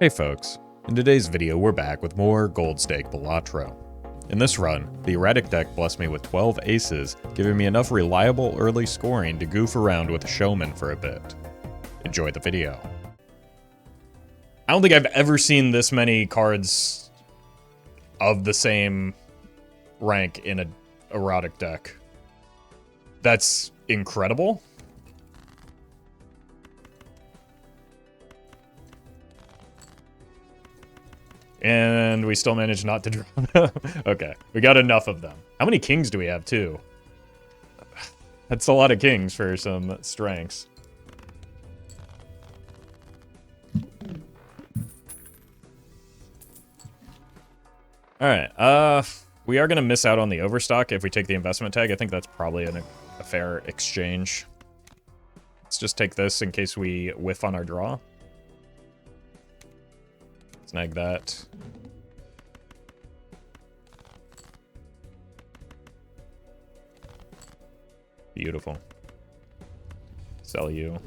Hey folks, in today's video we're back with more Gold Stake Balatro. In this run, the Erratic Deck blessed me with 12 aces, giving me enough reliable early scoring to goof around with Showman for a bit. Enjoy the video. I don't think I've ever seen this many cards of the same rank in an Erratic Deck. That's incredible. And we still managed not to draw them. Okay, we got enough of them. How many kings do we have, too? That's a lot of kings for some strengths. Alright, we are going to miss out on the overstock if we take the investment tag. I think that's probably a fair exchange. Let's just take this in case we whiff on our draw. Snag that. Beautiful. Sell you.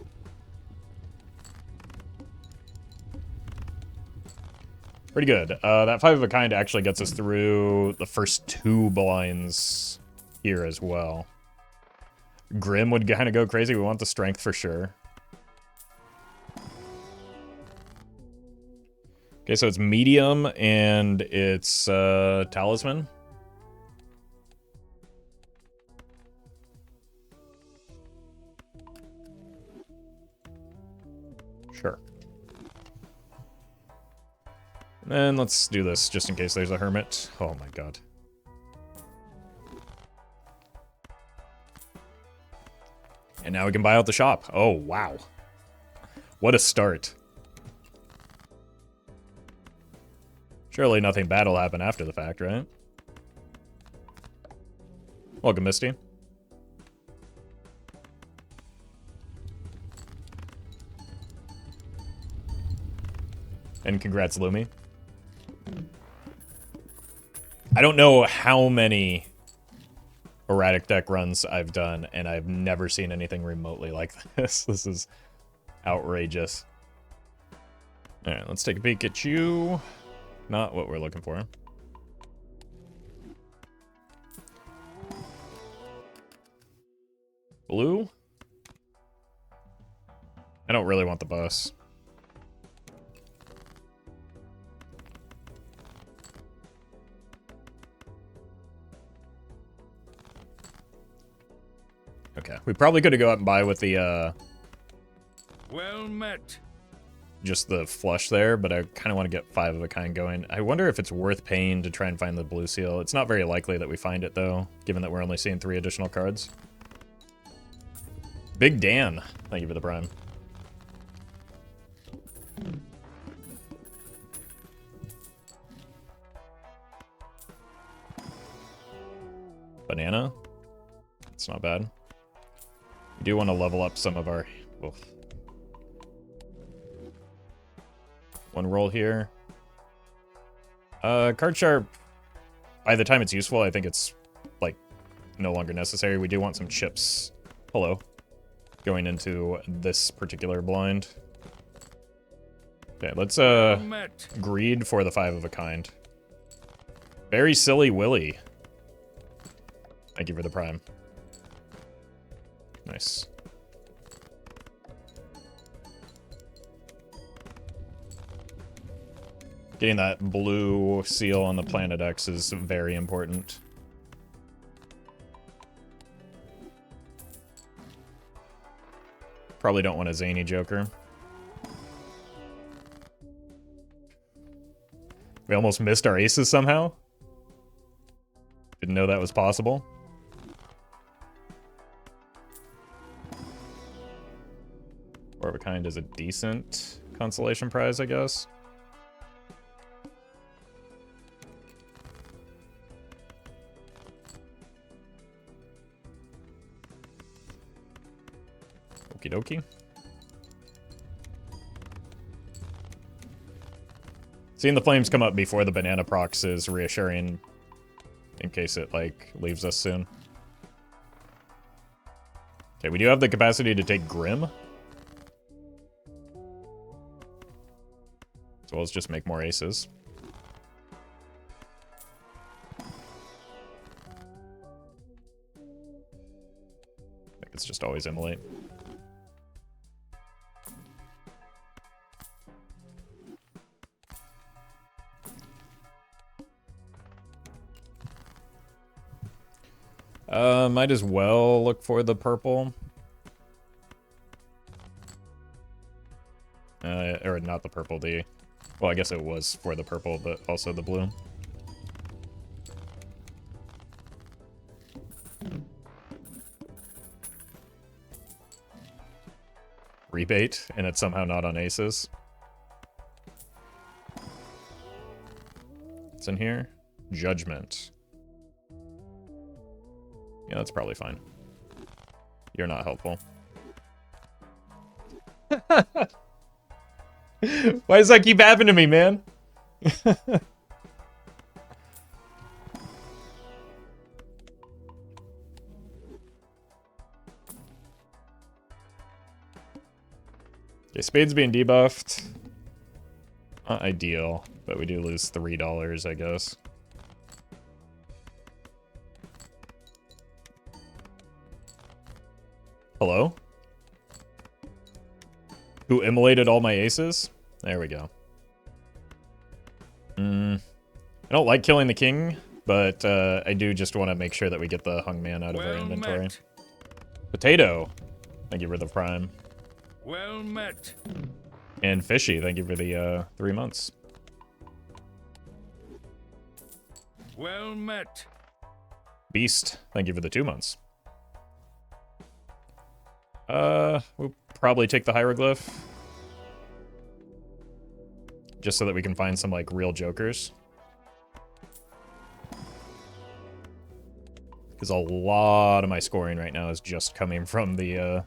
Pretty good. That 5 of a kind actually gets us through the first 2 blinds here as well. Grim would kind of go crazy. We want the strength for sure. Okay, so it's medium and it's talisman. Sure. And then let's do this just in case there's a hermit. Oh my god. And now we can buy out the shop. Oh, wow. What a start. Surely nothing bad will happen after the fact, right? Welcome, Misty. And congrats, Lumi. I don't know how many Erratic Deck runs I've done, and I've never seen anything remotely like this. This is outrageous. Alright, let's take a peek at you. Not what we're looking for. Blue? I don't really want the bus. Okay, we probably could go out and buy with the, Well met. just the flush there, but I kind of want to get 5 of a kind going. I wonder if it's worth paying to try and find the blue seal. It's not very likely that we find it, though, given that we're only seeing 3 additional cards. Big Dan, thank you for the prime. Banana. It's not bad. We do want to level up some of our... Oof. One roll here. Card sharp, by the time it's useful, I think it's, like, no longer necessary. We do want some chips. Hello. Going into this particular blind. Okay, let's, greed for the 5 of a kind. Very silly Willy. Thank you for the prime. Nice. Getting that blue seal on the Planet X is very important. Probably don't want a zany Joker. We almost missed our aces somehow. Didn't know that was possible. Four of a kind is a decent consolation prize, I guess. Okie dokie. Seeing the flames come up before the banana procs is reassuring in case it, like, leaves us soon. Okay, we do have the capacity to take Grim. So let's just make more aces. I think it's just always immolate. Might as well look for the purple. Or not the purple, well, I guess it was for the purple, but also the blue. Rebate, and it's somehow not on aces. What's in here? Judgment. Yeah, that's probably fine. You're not helpful. Why does that keep happening to me, man? Okay, Spade's being debuffed. Not ideal, but we do lose $3, I guess. Hello? Who immolated all my aces? There we go. I don't like killing the king, but I do just want to make sure that we get the hung man out of our inventory. Met. Potato, thank you for the prime. Well met. And Fishy, thank you for the 3 months. Well met. Beast, thank you for the 2 months. We'll probably take the hieroglyph. Just so that we can find some, like, real jokers. Because a lot of my scoring right now is just coming from the,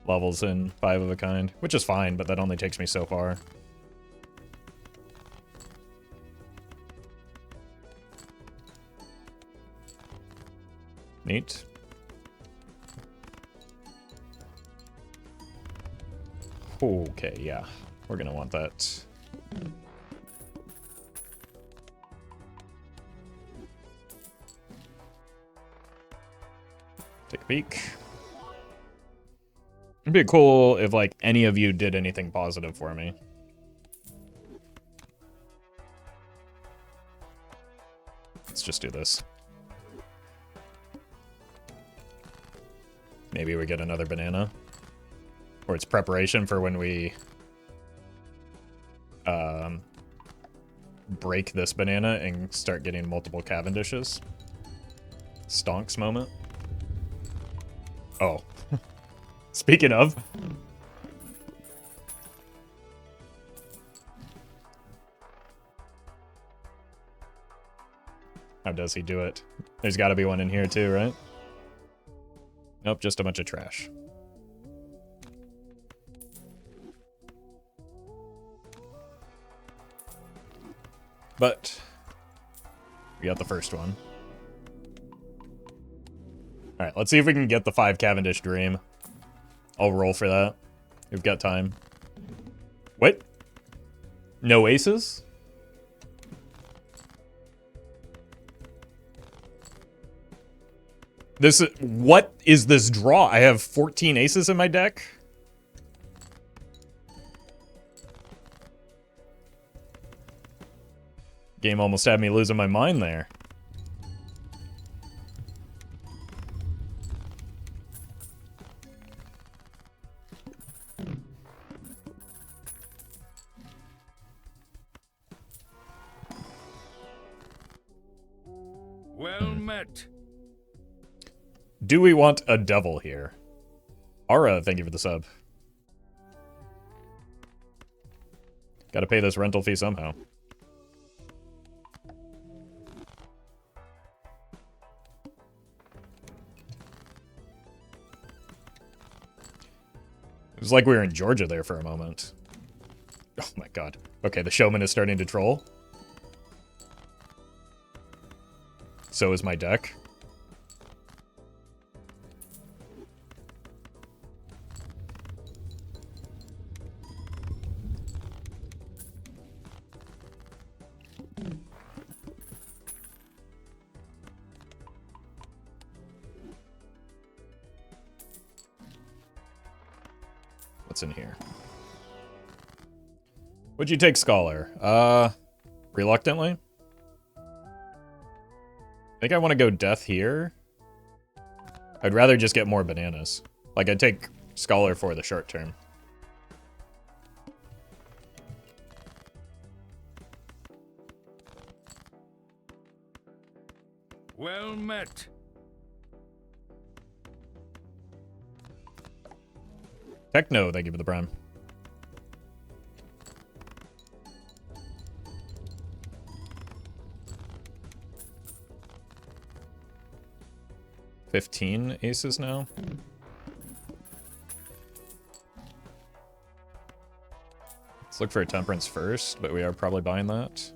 levels in 5 of a kind. Which is fine, but that only takes me so far. Neat. Okay, yeah. We're gonna want that. Take a peek. It'd be cool if, like, any of you did anything positive for me. Let's just do this. Maybe we get another banana. Or it's preparation for when we break this banana and start getting multiple Cavendishes. Stonks moment. Oh. Speaking of. How does he do it? There's got to be one in here too, right? Nope, just a bunch of trash. But we got the first one. All right, let's see if we can get the 5 Cavendish Dream. I'll roll for that. We've got time. What? No aces? What is this draw? I have 14 aces in my deck? Game almost had me losing my mind there. Well met. Do we want a devil here? Ara, thank you for the sub. Gotta pay this rental fee somehow. It was like we were in Georgia there for a moment. Oh my god. Okay, the Showman is starting to troll. So is my deck. what's in here. Would you take Scholar? Reluctantly. I think I want to go Death here. I'd rather just get more bananas. Like, I'd take Scholar for the short term. Well met. Techno, thank you for the prime. $15 aces now. Let's look for a Temperance first, but we are probably buying that.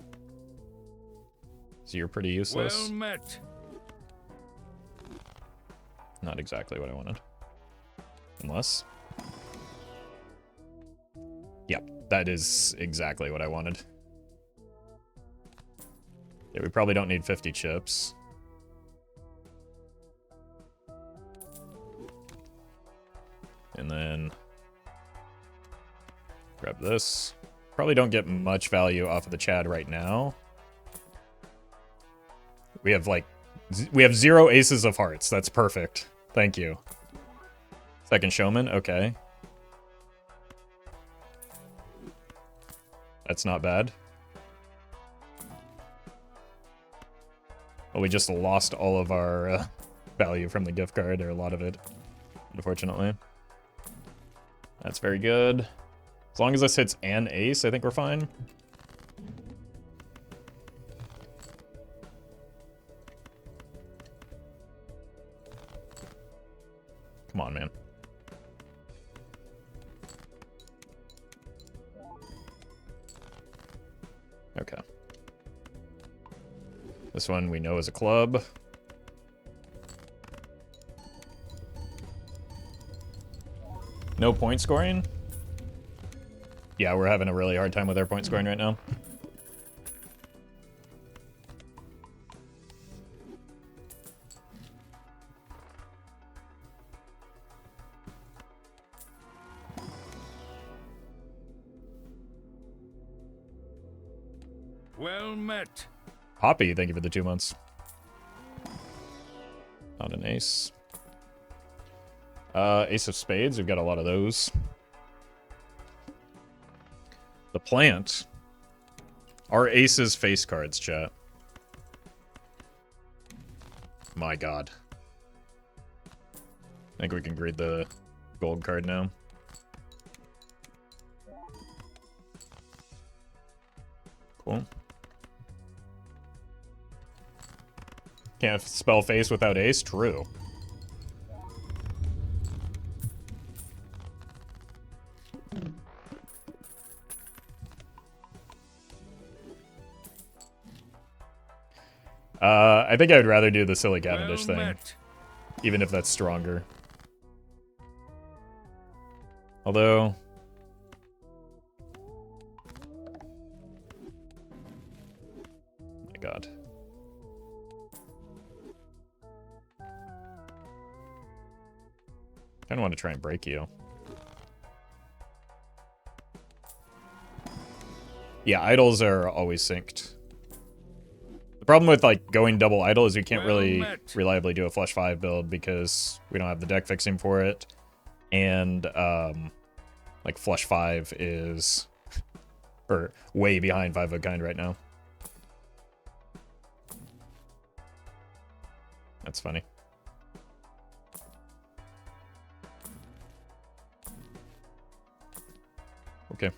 So you're pretty useless. Well met. Not exactly what I wanted. Unless... Yep, that is exactly what I wanted. Yeah, we probably don't need 50 chips. And then... grab this. Probably don't get much value off of the Chad right now. We have, like... we have 0 aces of hearts. That's perfect. Thank you. Second Showman? Okay. That's not bad. Well, we just lost all of our value from the gift card, or a lot of it, unfortunately. That's very good. As long as this hits an ace, I think we're fine. Come on, man. Okay. This one we know is a club. No point scoring? Yeah, we're having a really hard time with our point scoring right now. Well met. Poppy, thank you for the 2 months. Not an ace. Ace of spades, we've got a lot of those. The plant. Our aces face cards, chat. My god. I think we can grade the gold card now. Cool. Can't spell face without ace? True. I think I would rather do the silly Cavendish thing, met. even if that's stronger. Although... my god. I kind of want to try and break you. Yeah, idols are always synced. The problem with, like, going double idol is we can't really reliably do a flush 5 build because we don't have the deck fixing for it. And, like, flush 5 is... or way behind 5 of a kind right now. That's funny. Okay.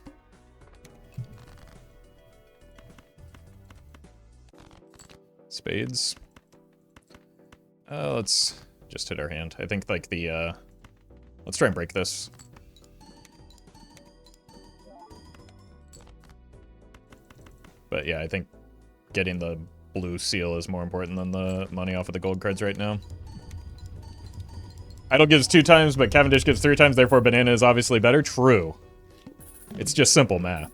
Spades. Let's just hit our hand. I think, like, the, let's try and break this. But yeah, I think getting the blue seal is more important than the money off of the gold cards right now. Idol gives 2 times, but Cavendish gives 3 times, therefore banana is obviously better. True. It's just simple math.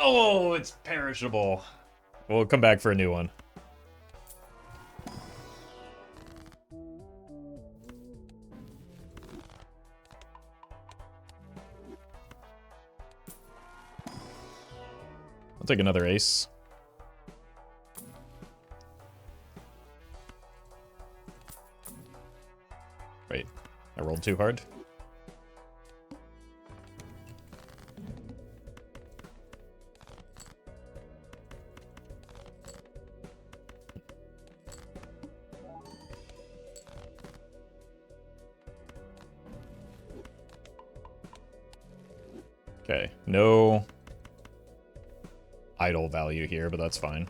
Oh, it's perishable. We'll come back for a new one. take another ace. Wait, I rolled too hard. Okay, no idle value here, but that's fine.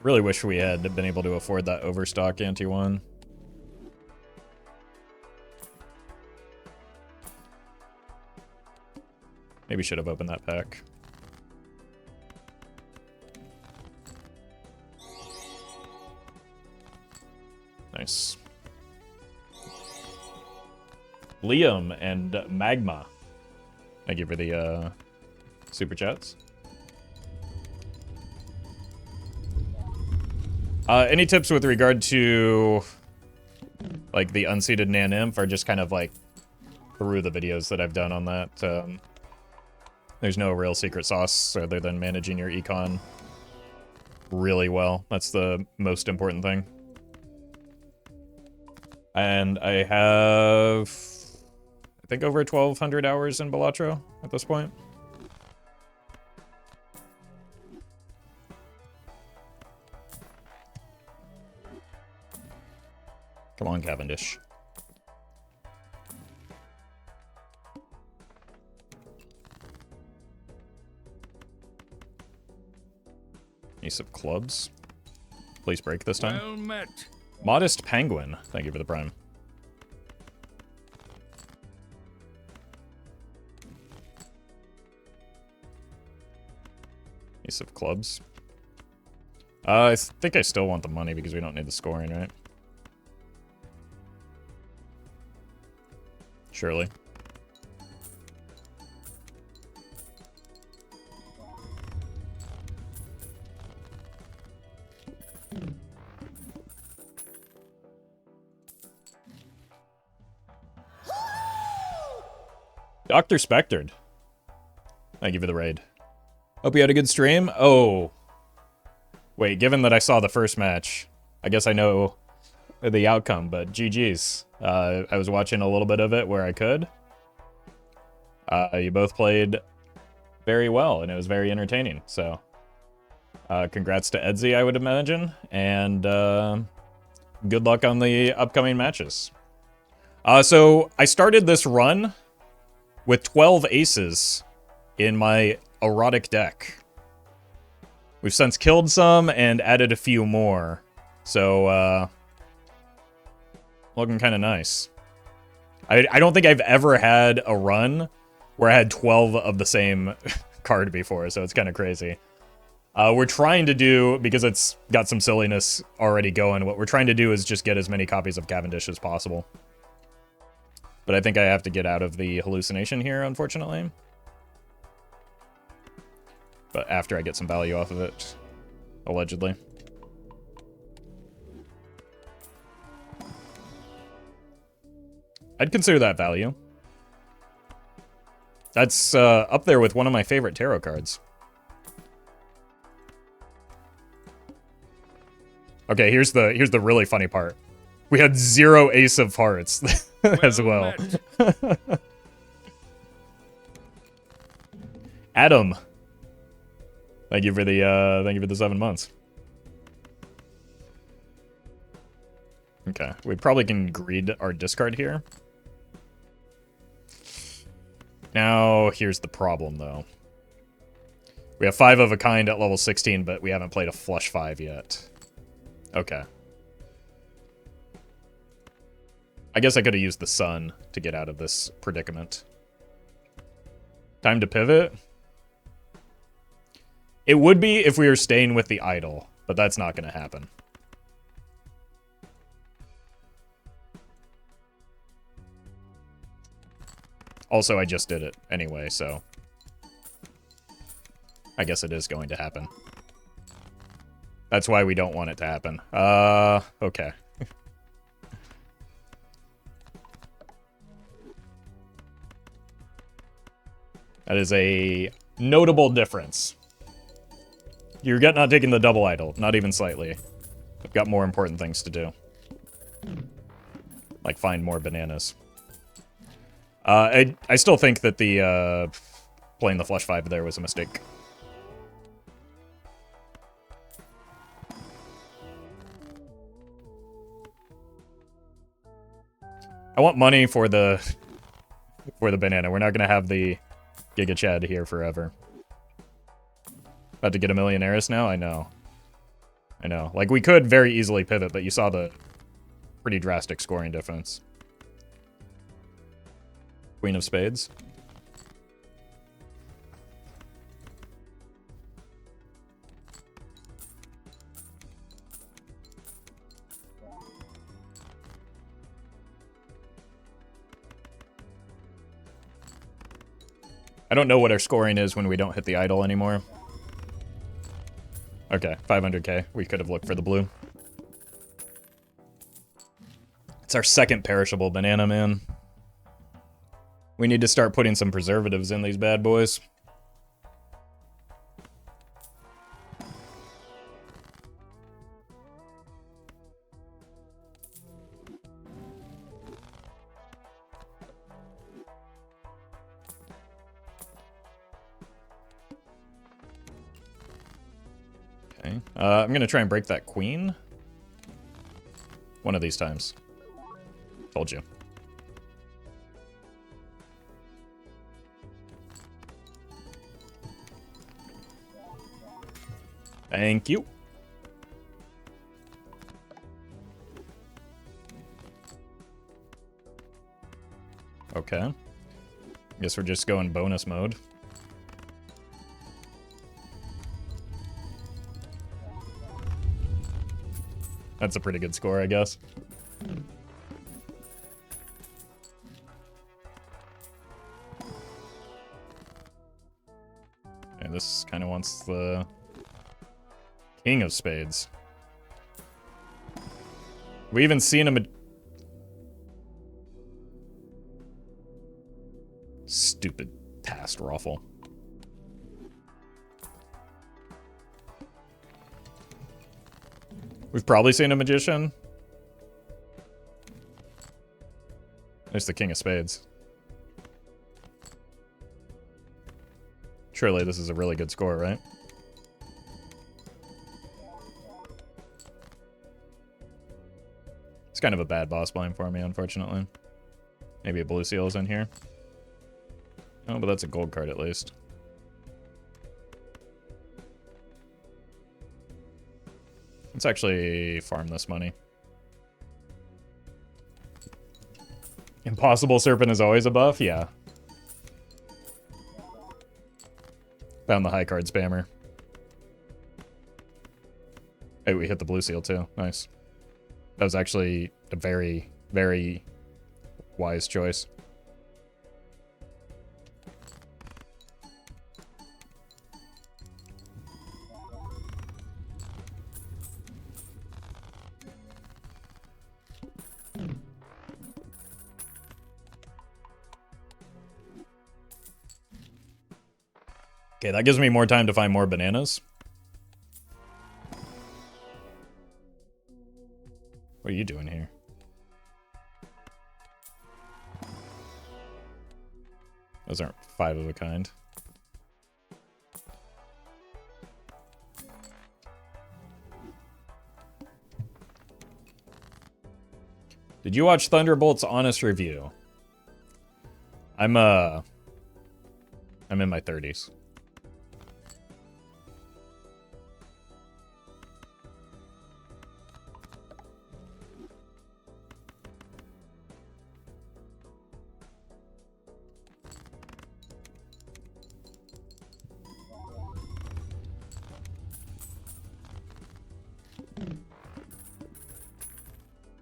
Really wish we had been able to afford that overstock ante one. Maybe should have opened that pack. Nice. Liam and Magma. Thank you for the super chats. Any tips with regard to like the unseated Nan Imp, or just kind of like through the videos that I've done on that? There's no real secret sauce other than managing your econ really well. That's the most important thing. And I have, I think, over 1,200 hours in Balatro at this point. Come on, Cavendish. Ace of clubs. Please break this time. Well met. Modest Penguin. Thank you for the prime. Ace of clubs. I think I still want the money because we don't need the scoring, right? Surely. Dr. Spectred. Thank you for the raid. Hope you had a good stream. Oh. Wait, given that I saw the first match, I guess I know the outcome, but GG's. I was watching a little bit of it where I could. You both played very well, and it was very entertaining, so congrats to Edsy, I would imagine, and good luck on the upcoming matches. So I started this run with 12 aces in my Erratic Deck. We've since killed some and added a few more, so looking kind of nice. I don't think I've ever had a run where I had 12 of the same card before, so it's kind of crazy. We're trying to do, because it's got some silliness already going, what we're trying to do is just get as many copies of Cavendish as possible. But I think I have to get out of the hallucination here, unfortunately. But after I get some value off of it, allegedly. I'd consider that value. That's up there with one of my favorite tarot cards. Okay, here's the really funny part. We had 0 ace of hearts as well. Adam, thank you for the 7 months. Okay, we probably can greed our discard here. Now, here's the problem, though. We have 5 of a kind at level 16, but we haven't played a flush 5 yet. Okay. I guess I could have used the sun to get out of this predicament. Time to pivot? It would be if we were staying with the idol, but that's not going to happen. Also, I just did it anyway, so I guess it is going to happen. That's why we don't want it to happen. Okay. That is a notable difference. You're not taking the double idol, not even slightly. I've got more important things to do. Like find more bananas. I still think that the playing the flush 5 there was a mistake. I want money for the banana. We're not gonna have the Giga Chad here forever. About to get a millionaire's now? I know. I know. Like, we could very easily pivot, but you saw the pretty drastic scoring difference. Queen of Spades. I don't know what our scoring is when we don't hit the idol anymore. Okay, 500k. We could have looked for the blue. It's our second perishable banana, man. We need to start putting some preservatives in these bad boys. Okay. I'm going to try and break that queen. One of these times. Told you. Thank you. Okay. Guess we're just going bonus mode. That's a pretty good score, I guess. And this kind of wants the King of Spades. We even seen him. Stupid past Roffle. We've probably seen a magician. There's the King of Spades. Surely this is a really good score, right? It's kind of a bad boss blind for me, unfortunately. Maybe a blue seal is in here. Oh, but that's a gold card at least. Let's actually farm this money. Impossible Serpent is always a buff? Yeah. Found the high card spammer. Hey, we hit the blue seal too. Nice. That was actually a very, very wise choice. Okay, that gives me more time to find more bananas. What are you doing here? Those aren't 5 of a kind. Did you watch Thunderbolt's honest review? I'm in my 30s.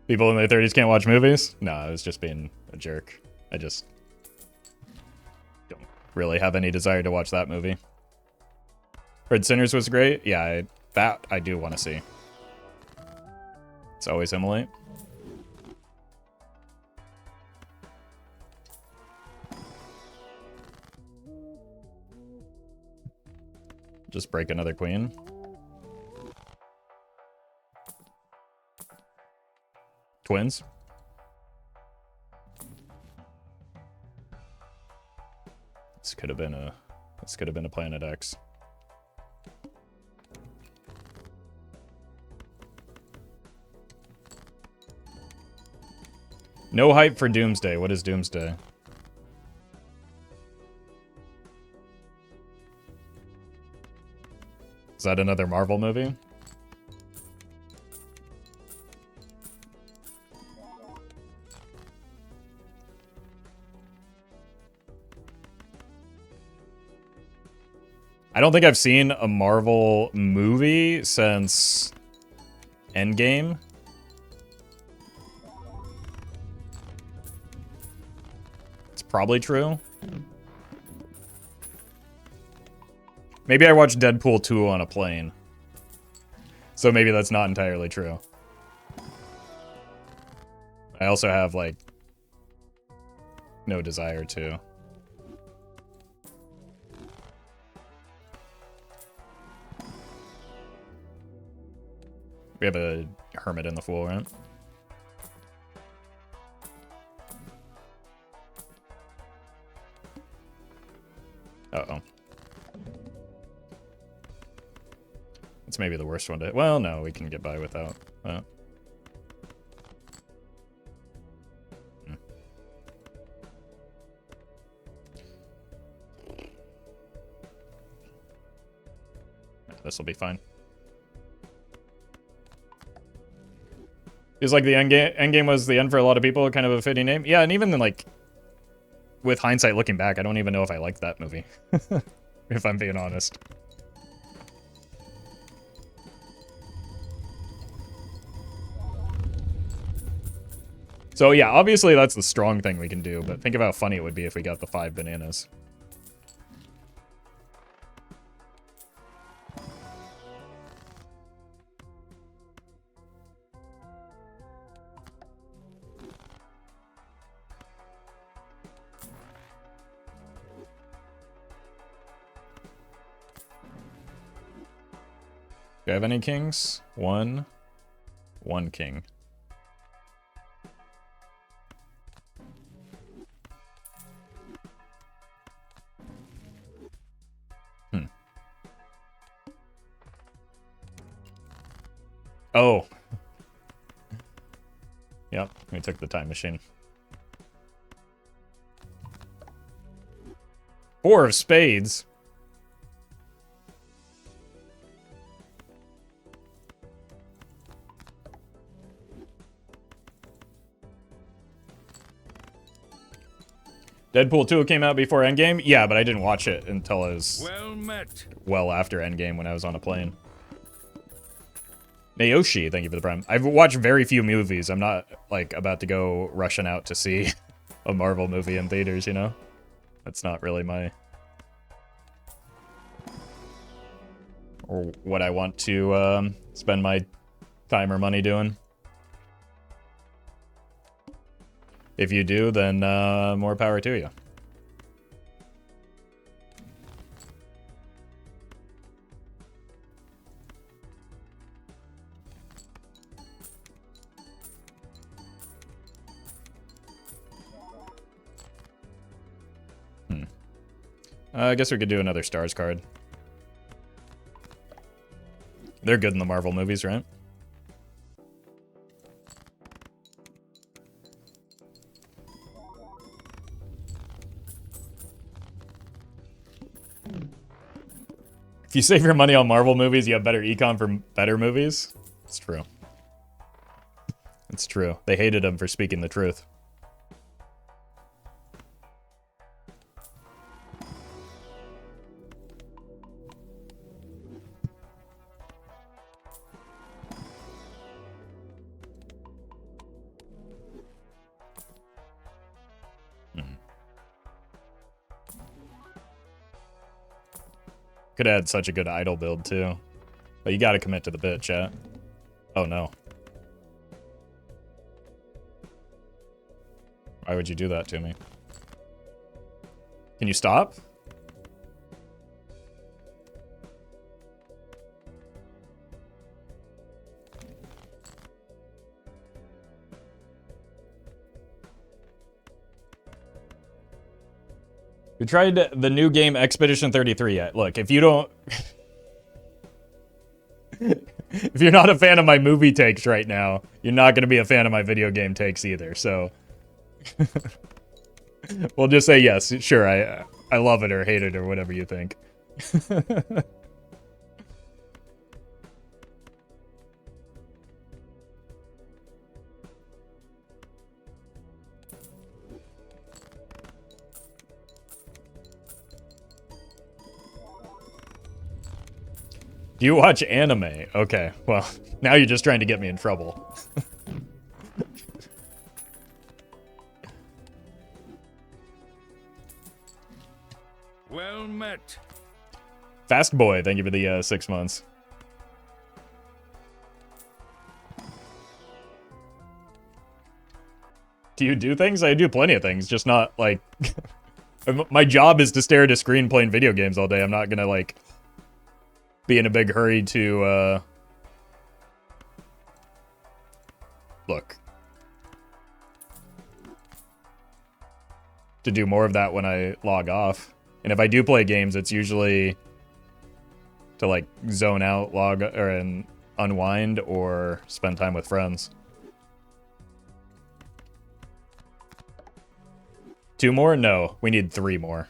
People in their 30s can't watch movies? No, I was just being a jerk. I just don't really have any desire to watch that movie. Heard Sinners was great? Yeah, That I do want to see. It's always immolate. Just break another queen. Twins. This could have been a Planet X. No hype for Doomsday. What is Doomsday? Is that another Marvel movie? I don't think I've seen a Marvel movie since Endgame. It's probably true. Maybe I watched Deadpool 2 on a plane. So maybe that's not entirely true. I also have, like, no desire to. We have a hermit in the Fool, right? Uh-oh. It's maybe the worst one to... Well, no, we can get by without that. This will be fine. Feels like the endgame was the end for a lot of people, kind of a fitting name. Yeah, and even then, like, with hindsight looking back, I don't even know if I liked that movie. If I'm being honest. So yeah, obviously that's the strong thing we can do, but think of how funny it would be if we got the 5 bananas. Do I have any kings? One king. Oh. Yep, we took the time machine. 4 of spades. Deadpool 2 came out before Endgame? Yeah, but I didn't watch it until it was well after Endgame when I was on a plane. Nayoshi, thank you for the prime. I've watched very few movies. I'm not, like, about to go rushing out to see a Marvel movie in theaters, you know? That's not really my... or what I want to spend my time or money doing. If you do, then more power to you. I guess we could do another Stars card. They're good in the Marvel movies, right? If you save your money on Marvel movies, you have better econ for better movies. It's true. It's true. They hated him for speaking the truth. Could have had such a good idol build, too. But you gotta commit to the bit, chat. Oh no. Why would you do that to me? Can you stop? You tried the new game Expedition 33 yet? Look, if you don't... if you're not a fan of my movie takes right now, you're not going to be a fan of my video game takes either, so... we'll just say yes, sure, I love it or hate it or whatever you think. Do you watch anime? Okay, well, now you're just trying to get me in trouble. Well met. Fast Boy, thank you for the 6 months. Do you do things? I do plenty of things, just not, like... my job is to stare at a screen playing video games all day. I'm not gonna, like... be in a big hurry to, look. To do more of that when I log off. And if I do play games, it's usually to, like, zone out, log, or and unwind, or spend time with friends. 2 more? No, we need 3 more.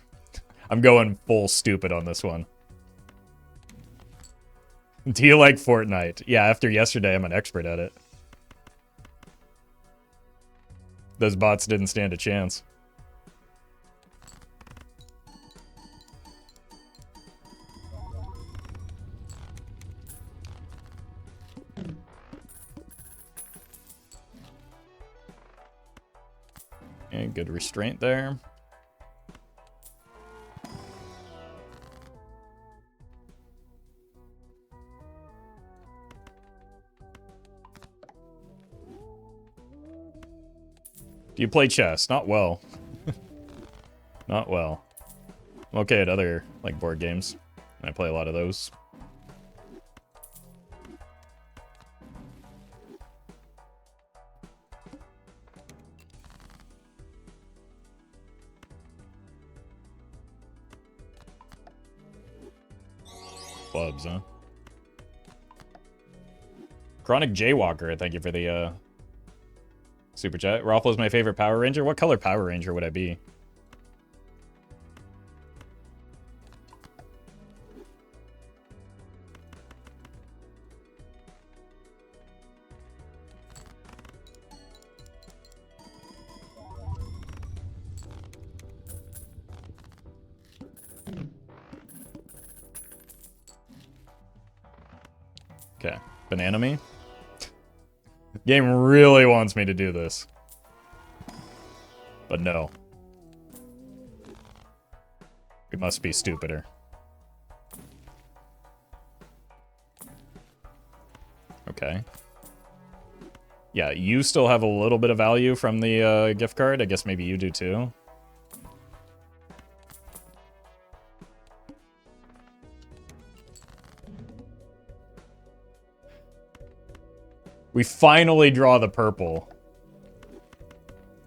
I'm going full stupid on this one. Do you like Fortnite? Yeah, after yesterday, I'm an expert at it. Those bots didn't stand a chance. Okay, good restraint there. Do you play chess? Not well. Not well. I'm okay at other, like, board games. I play a lot of those. Clubs, huh? Chronic Jaywalker, thank you for the, super chat. Roffle is my favorite Power Ranger. What color Power Ranger would I be? Okay. Banana me? Game really wants me to do this. But no. We must be stupider. Okay. Yeah, you still have a little bit of value from the gift card. I guess maybe you do too. We finally draw the purple.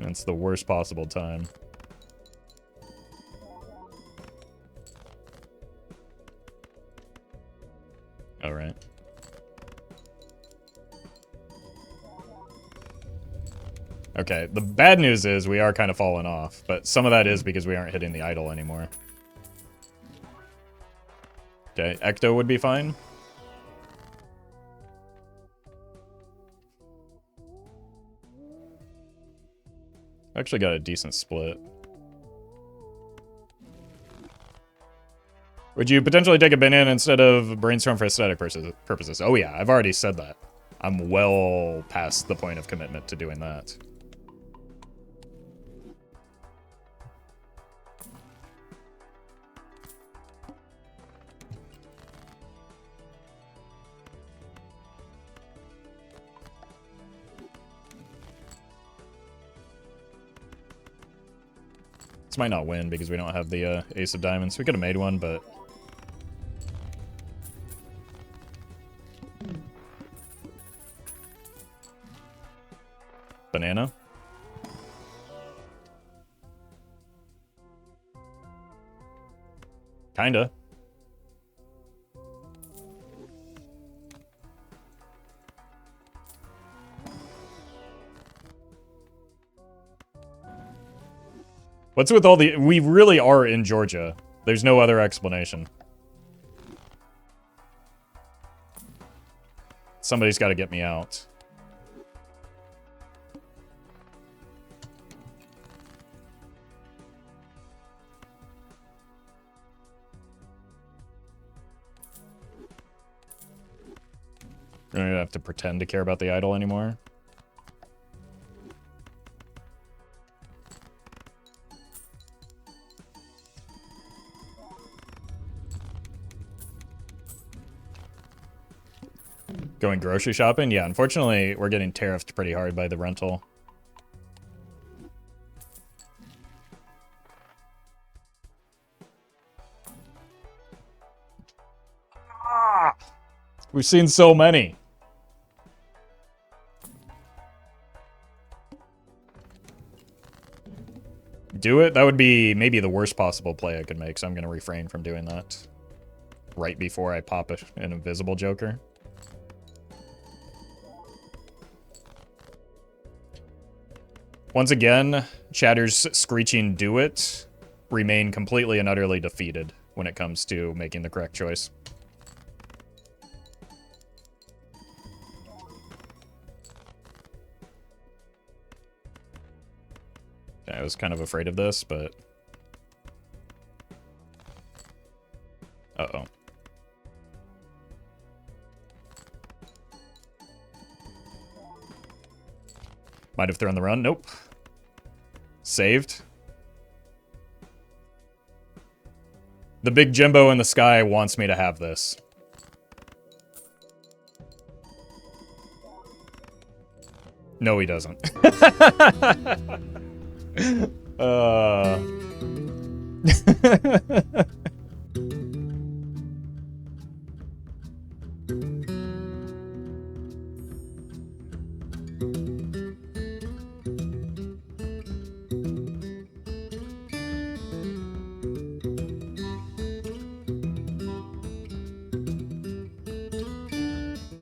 It's the worst possible time. All right. Okay, the bad news is we are kind of falling off, but some of that is because we aren't hitting the idol anymore. Okay, Ecto would be fine. Actually got a decent split. Would you potentially take a banana instead of brainstorm for aesthetic purposes? Oh yeah, I've already said that. I'm well past the point of commitment to doing that. This might not win because we don't have the ace of diamonds. We could have made one, but... Banana? Kinda. What's with all the... We really are in Georgia. There's no other explanation. Somebody's got to get me out. I don't have to pretend to care about the idol anymore. Going grocery shopping? Yeah, unfortunately, we're getting tariffed pretty hard by the rental. We've seen so many. Do it? That would be maybe the worst possible play I could make, so I'm going to refrain from doing that right before I pop an invisible joker. Once again, Chatter's screeching "do it" remain completely and utterly defeated when it comes to making the correct choice. I was kind of afraid of this, but... Uh-oh. Might have thrown the run. Nope. Saved. The big Jimbo in the sky wants me to have this. No, he doesn't.